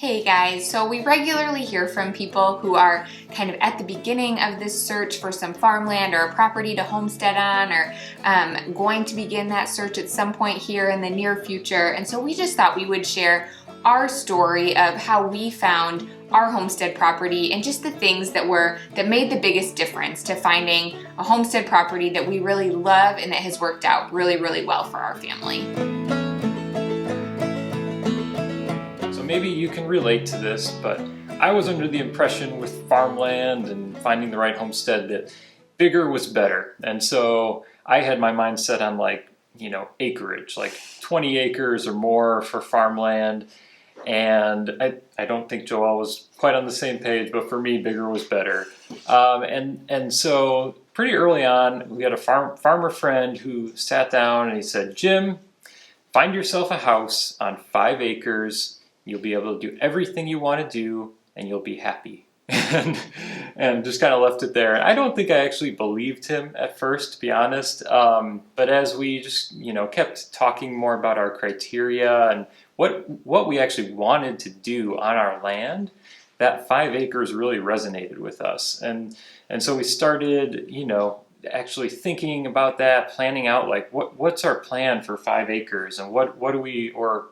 Hey guys, so we regularly hear from people who are kind of at the beginning of this search for some farmland or a property to homestead on, or going to begin that search at some point here in the near future. And so we just thought we would share our story of how we found our homestead property and just the things that made the biggest difference to finding a homestead property that we really love and that has worked out really, really well for our family. Maybe you can relate to this, but I was under the impression with farmland and finding the right homestead that bigger was better. And so I had my mind set on acreage, like 20 acres or more for farmland. And I don't think Joelle was quite on the same page, but for me, bigger was better. And so pretty early on, we had a farmer friend who sat down and he said, "Jim, find yourself a house on 5 acres. You'll be able to do everything you want to do and you'll be happy." and just kind of left it there. I don't think I actually believed him at first, to be honest. But as we just, kept talking more about our criteria and what we actually wanted to do on our land, that 5 acres really resonated with us. And so we started, actually thinking about that, planning out like what's our plan for 5 acres and what do we, or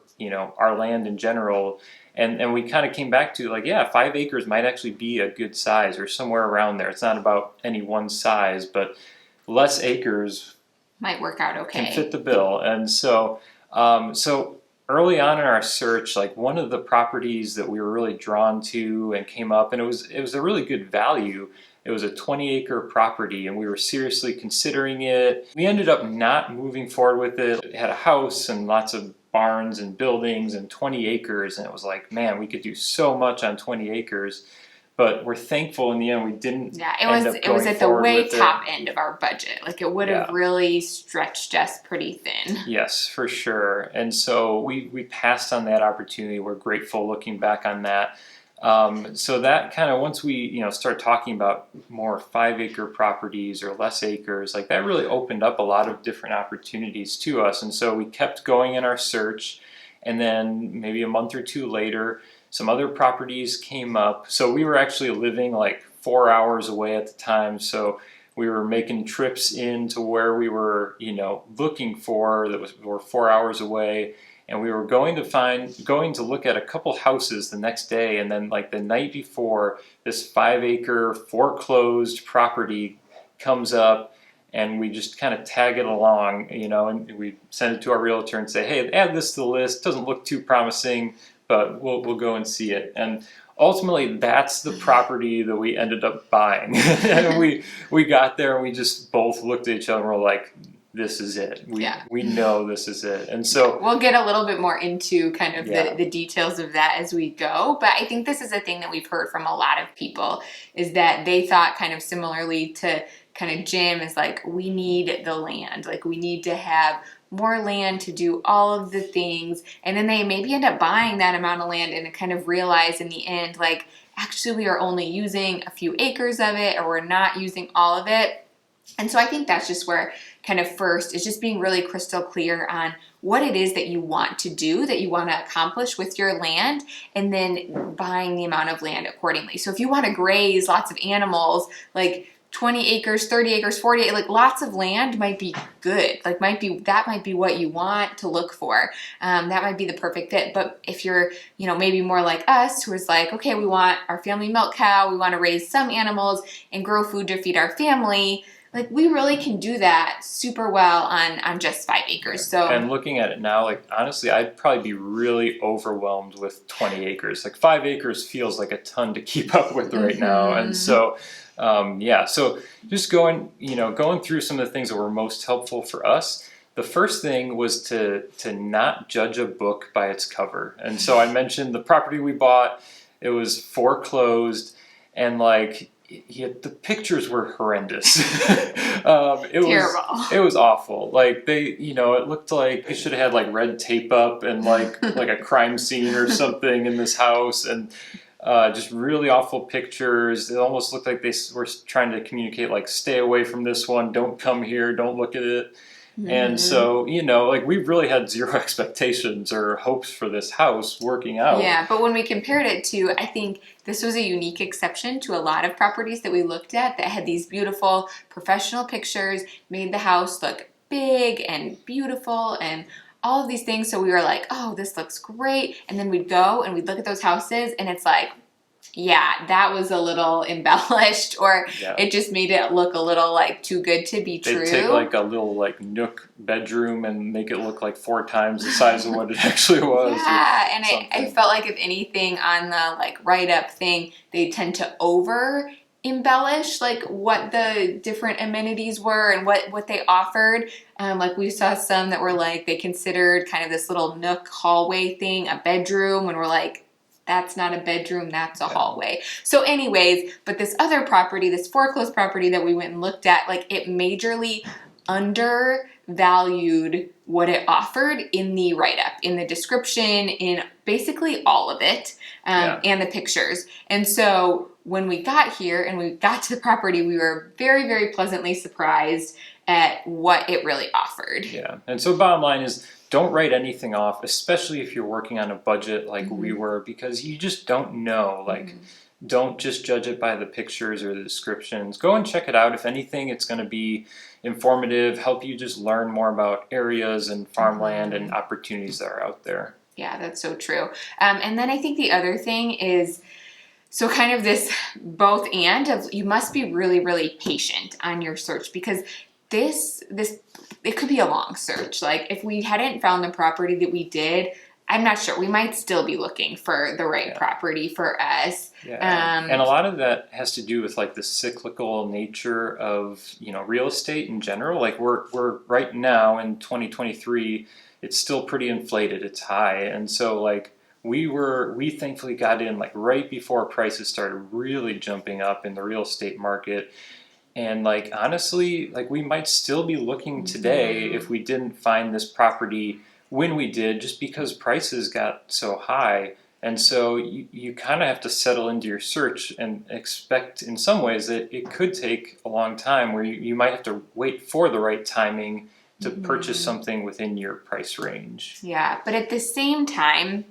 our land in general, and we kind of came back to 5 acres might actually be a good size or somewhere around there. It's not about any one size, but less acres might work out okay, can fit the bill. And so early on in our search, one of the properties that we were really drawn to and came up, and it was a really good value. It was a 20-acre property, and we were seriously considering it. We ended up not moving forward with it. It had a house and lots of barns and buildings and 20 acres, and it was like, man, we could do so much on 20 acres. But we're thankful in the end we didn't. Yeah, it was at the way top end of our budget. It would have really stretched us pretty thin. Yes, for sure. And so we passed on that opportunity. We're grateful looking back on that. So that kind of, once we start talking about more 5-acre properties or less acres, that really opened up a lot of different opportunities to us. And so we kept going in our search, and then maybe a month or two later, some other properties came up. So we were actually living 4 hours away at the time. So we were making trips into where we were, looking for were 4 hours away. And we were going to look at a couple houses the next day, and then the night before, this 5-acre foreclosed property comes up, and we just kind of tag it along, and we send it to our realtor and say, "Hey, add this to the list. Doesn't look too promising, but we'll go and see it." And ultimately, that's the property that we ended up buying. And we got there, and we just both looked at each other and were like, this is it. We know this is it. And so we'll get a little bit more into kind of the details of that as we go. But I think this is a thing that we've heard from a lot of people, is that they thought kind of similarly to kind of Jim, is we need the land. We need to have more land to do all of the things. And then they maybe end up buying that amount of land and kind of realize in the end, actually we are only using a few acres of it, or we're not using all of it. And so I think that's just where kind of first is just being really crystal clear on what it is that you want to do, that you want to accomplish with your land, and then buying the amount of land accordingly. So if you want to graze lots of animals, 20 acres, 30 acres, 40, lots of land might be good. That might be what you want to look for. That might be the perfect fit. But if you're, maybe more like us, who is okay, we want our family milk cow, we want to raise some animals and grow food to feed our family, we really can do that super well on just 5 acres. So, and looking at it now, honestly, I'd probably be really overwhelmed with 20 acres. 5 acres feels like a ton to keep up with right now. And so, so just going through some of the things that were most helpful for us. The first thing was to not judge a book by its cover. And so I mentioned the property we bought. It was foreclosed, and the pictures were horrendous. Terrible. It was awful. It looked like it should have had red tape up and like a crime scene or something in this house, and just really awful pictures. It almost looked like they were trying to communicate stay away from this one, don't come here, don't look at it. And so, like we really had zero expectations or hopes for this house working out. Yeah, but when we compared it to, I think this was a unique exception to a lot of properties that we looked at that had these beautiful professional pictures, made the house look big and beautiful and all of these things. So we were like, oh, this looks great. And then we'd go and we'd look at those houses and it's like, yeah, that was a little embellished, or it just made it look a little like too good to be true. They take like a little like nook bedroom and make it look like 4 times the size of what it actually was. Yeah, and I felt like if anything on the like write-up thing, they tend to over embellish like what the different amenities were and what they offered. Like we saw some that were like they considered kind of this little nook hallway thing a bedroom, when we're like, that's not a bedroom, that's a hallway. So anyways, but this other property, this foreclosed property that we went and looked at, like it majorly undervalued what it offered in the write-up, in the description, in basically all of it, and the pictures. And so when we got here and we got to the property, we were very, very pleasantly surprised at what it really offered. Yeah, and so bottom line is, don't write anything off, especially if you're working on a budget like we were, because you just don't know. Like, don't just judge it by the pictures or the descriptions. Go and check it out. If anything, it's going to be informative, help you just learn more about areas and farmland and opportunities that are out there. Yeah, that's so true. And then I think the other thing is, so kind of this both and of you must be really, really patient on your search, because this it could be a long search. Like if we hadn't found the property that we did, I'm not sure. We might still be looking for the right property for us. Yeah. And a lot of that has to do with like the cyclical nature of, real estate in general. Like we're right now in 2023, it's still pretty inflated. It's high. And so like we thankfully got in like right before prices started really jumping up in the real estate market. And like honestly, like we might still be looking today if we didn't find this property when we did, just because prices got so high. And so you kind of have to settle into your search and expect in some ways that it could take a long time, where you might have to wait for the right timing to purchase something within your price range. Yeah, but at the same time,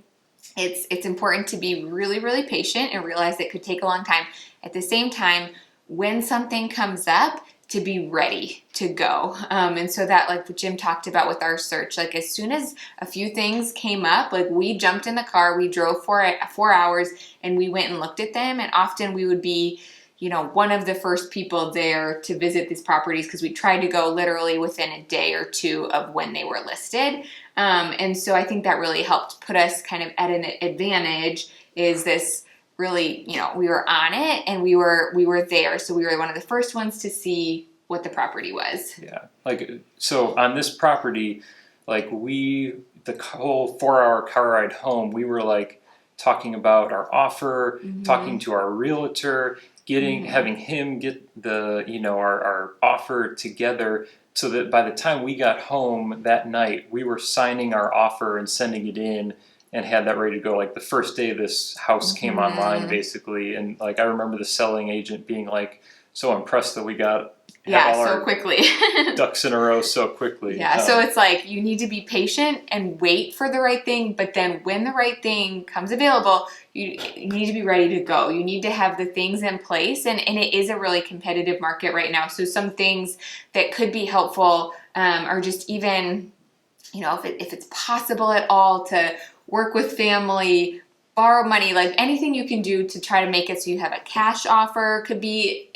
it's important to be really, really patient and realize it could take a long time. At the same time, when something comes up, to be ready to go. And so that, like what Jim talked about with our search, like as soon as a few things came up, like we jumped in the car, we drove for 4 hours and we went and looked at them. And often we would be, one of the first people there to visit these properties, because we tried to go literally within a day or two of when they were listed. And so I think that really helped put us kind of at an advantage, is this really, we were on it and we were there. So we were one of the first ones to see what the property was. Yeah. Like, so on this property, like the whole 4-hour car ride home, we were like talking about our offer, talking to our realtor, having him get the, our offer together, so that by the time we got home that night, we were signing our offer and sending it in, and had that ready to go. Like the first day this house came online, basically. And like I remember the selling agent being like so impressed that we got so quickly ducks in a row so quickly. Yeah, so it's like you need to be patient and wait for the right thing, but then when the right thing comes available, you need to be ready to go. You need to have the things in place, and it is a really competitive market right now. So some things that could be helpful are just even, if it's possible at all to work with family, borrow money, like anything you can do to try to make it so you have a cash offer could be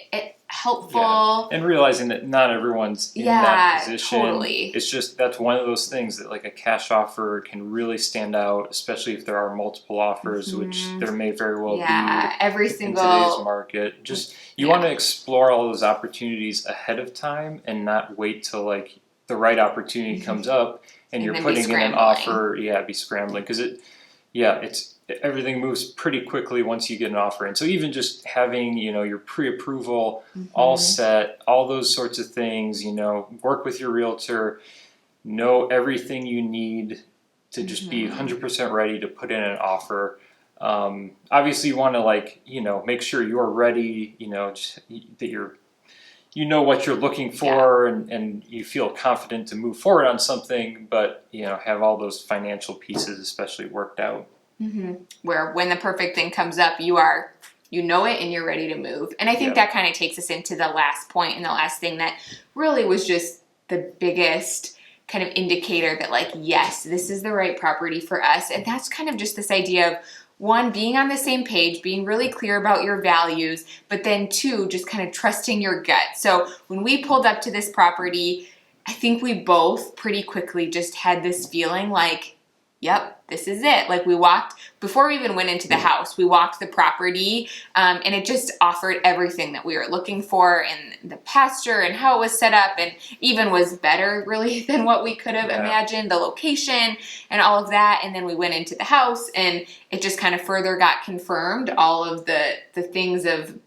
helpful. Yeah. And realizing that not everyone's in that position. Totally. It's just, that's one of those things that like a cash offer can really stand out, especially if there are multiple offers, which there may very well be every single in today's market. Just you want to explore all those opportunities ahead of time and not wait till like the right opportunity comes up and you're putting in an offer. Be scrambling, because everything moves pretty quickly once you get an offer. And so even just having, your pre-approval all set, all those sorts of things, work with your realtor, know everything you need to just be 100% ready to put in an offer. Obviously you want to make sure you're ready, that you know what you're looking for, and you feel confident to move forward on something, but have all those financial pieces especially worked out. Where when the perfect thing comes up, you know it and you're ready to move. And I think that kind of takes us into the last point and the last thing that really was just the biggest kind of indicator that, like, yes, this is the right property for us. And that's kind of just this idea of, one, being on the same page, being really clear about your values, but then two, just kind of trusting your gut. So when we pulled up to this property, I think we both pretty quickly just had this feeling like, yep, this is it. Like, we walked, before we even went into the house, we walked the property, and it just offered everything that we were looking for, and the pasture and how it was set up, and even was better really than what we could have imagined, the location and all of that. And then we went into the house, and it just kind of further got confirmed, all of the things of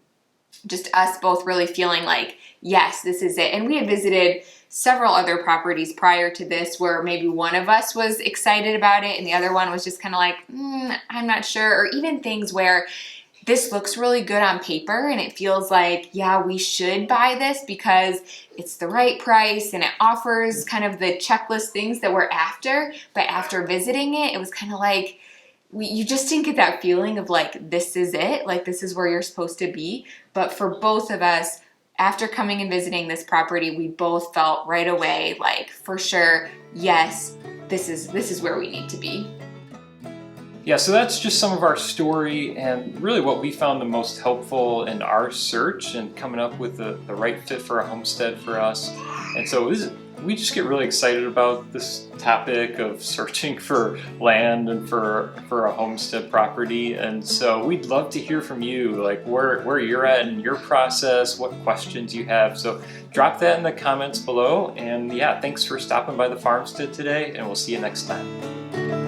just us both really feeling like, yes, this is it. And we had visited several other properties prior to this where maybe one of us was excited about it and the other one was just kind of like, I'm not sure. Or even things where this looks really good on paper and it feels like, yeah, we should buy this because it's the right price and it offers kind of the checklist things that we're after. But after visiting it, it was kind of like, you just didn't get that feeling of like, this is it, like this is where you're supposed to be. But for both of us, after coming and visiting this property, we both felt right away, like, for sure, yes, this is where we need to be. Yeah, so that's just some of our story and really what we found the most helpful in our search and coming up with the right fit for a homestead for us. And so we just get really excited about this topic of searching for land and for a homestead property. And so we'd love to hear from you, like where you're at in your process, what questions you have. So drop that in the comments below. And yeah, thanks for stopping by the farmstead today, and we'll see you next time.